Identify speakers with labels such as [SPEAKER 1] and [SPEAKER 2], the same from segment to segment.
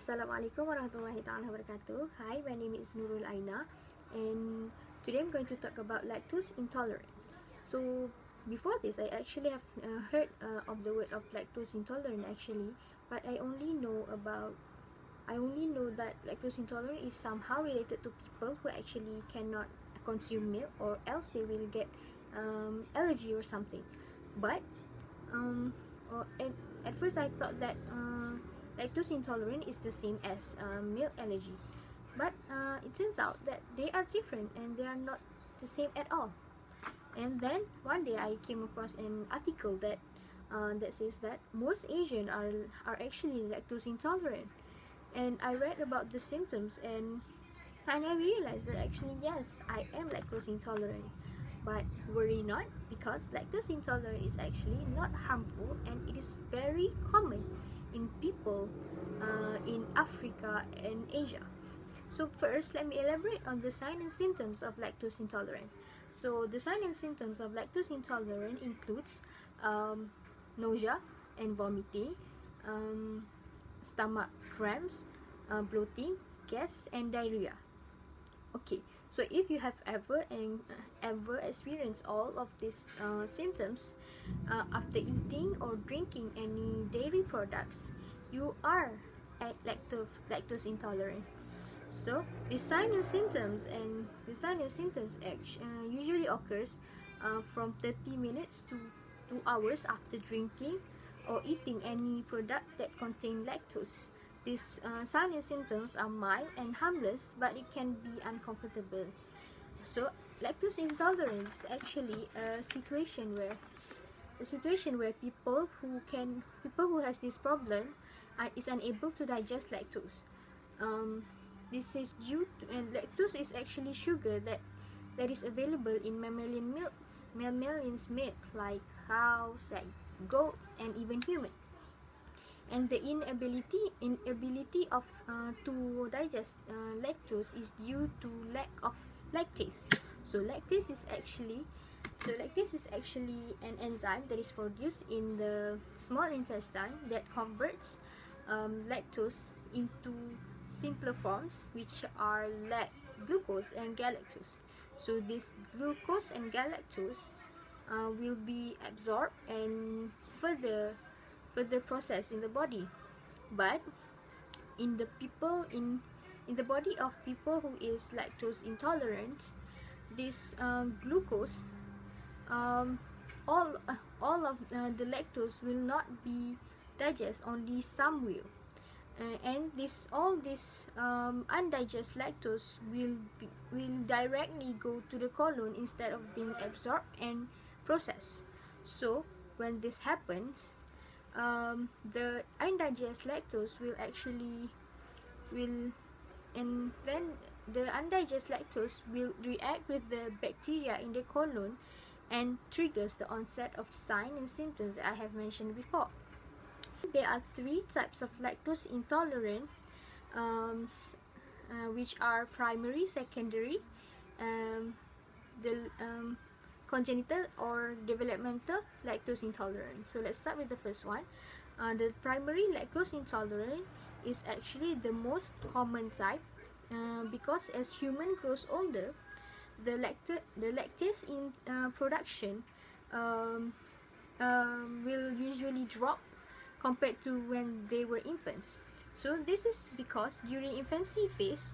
[SPEAKER 1] Assalamualaikum warahmatullahi ta'ala wabarakatuh. Hi, my name is Nurul Aina, and today I'm going to talk about lactose intolerant. So before this, I actually have heard of the word of lactose intolerant actually, but I only know that lactose intolerant is somehow related to people who actually cannot consume milk, or else they will get allergy or something. But at first I thought that lactose intolerant is the same as milk allergy, but it turns out that they are different and they are not the same at all. And then one day I came across an article that says that most Asians are actually lactose intolerant, and I read about the symptoms, and I realized that actually yes, I am lactose intolerant. But worry not, because lactose intolerant is actually not harmful, and it is very common in people in Africa and Asia. So first, let me elaborate on the signs and symptoms of lactose intolerant. So the signs and symptoms of lactose intolerant includes nausea and vomiting, stomach cramps, bloating, gas, and diarrhea. Okay, so if you have ever experienced all of these symptoms after eating or drinking any dairy products, you are lactose intolerant. So the signs and symptoms usually occurs from 30 minutes to 2 hours after drinking or eating any product that contain lactose. These signs and symptoms are mild and harmless, but it can be uncomfortable. So lactose intolerance is actually a situation where people who has this problem is unable to digest lactose. This is due to, and lactose is actually sugar that is available in mammalian milk like cows, like goats, and even human. And the inability of to digest lactose is due to lack of lactase. So lactase is actually an enzyme that is produced in the small intestine that converts lactose into simpler forms, which are glucose and galactose. So this glucose and galactose will be absorbed and further processed in the body. But in the body of people who is lactose intolerant, this glucose, all of the lactose will not be digested, only some will. And all this undigested lactose will directly go to the colon instead of being absorbed and processed. So when this happens, the undigested lactose and then the undigested lactose will react with the bacteria in the colon and triggers the onset of signs and symptoms I have mentioned before. There are 3 types of lactose intolerant, which are primary, secondary, congenital or developmental lactose intolerance. So let's start with the first one. The primary lactose intolerant is actually the most common type, because as human grows older, the lactase in production will usually drop compared to when they were infants. So this is because during infancy phase,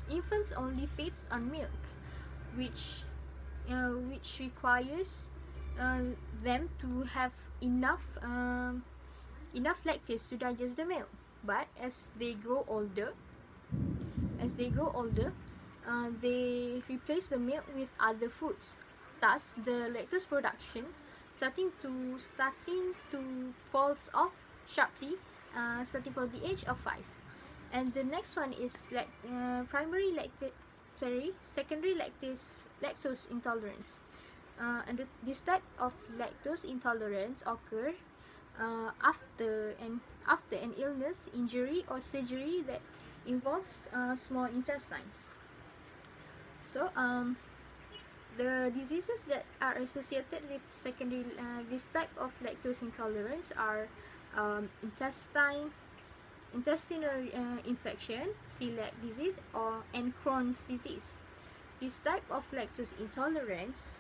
[SPEAKER 1] infants only feeds on milk, which requires them to have enough lactase to digest the milk. But as they grow older, they replace the milk with other foods. Thus, the lactose production starting to falls off sharply, starting from the age of 5. And the next one is secondary lactose intolerance. And this type of lactose intolerance occur after an illness, injury, or surgery that involves small intestines. So the diseases that are associated with this type of lactose intolerance are intestinal infection, celiac disease, and Crohn's disease. This type of lactose intolerance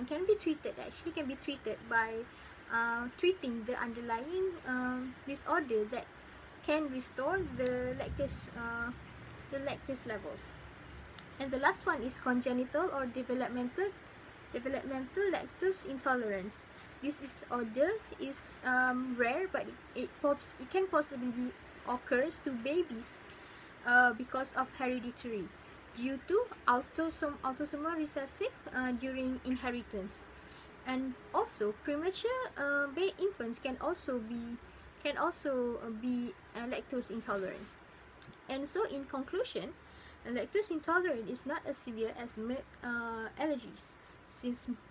[SPEAKER 1] can be treated by treating the underlying disorder that can restore the lactose levels. And the last one is congenital or developmental lactose intolerance. This disorder is rare, but it can possibly occurs to babies because of hereditary, due to autosomal recessive during inheritance. And also premature infants can also be lactose intolerant. And so in conclusion, lactose intolerant is not as severe as milk allergies,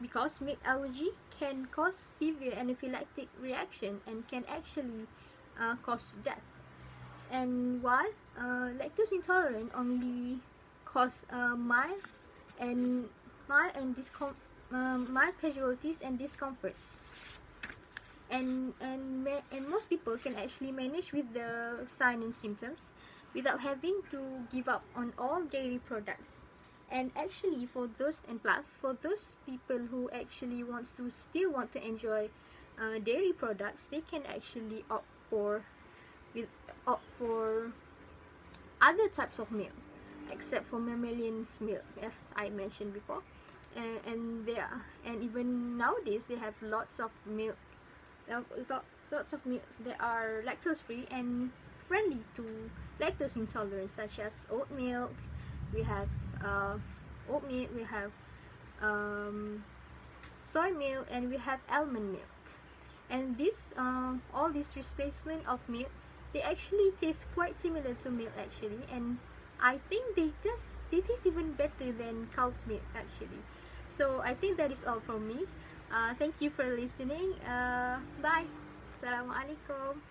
[SPEAKER 1] because milk allergy can cause severe anaphylactic reaction and can actually cause death. And while lactose intolerant only cause mild casualties and discomforts, and most people can actually manage with the signs and symptoms without having to give up on all dairy products. And actually for those people who actually still want to enjoy dairy products, they can actually opt for other types of milk except for mammalian milk, as I mentioned before. And even nowadays they have lots of milk that are lactose free and friendly to lactose intolerance, such as oat milk. We have oat milk, we have soy milk, and we have almond milk. And all these replacement of milk, they actually taste quite similar to milk actually, and I think they taste even better than cow's milk actually. So I think that is all from me. Thank you for listening. Bye. Assalamualaikum.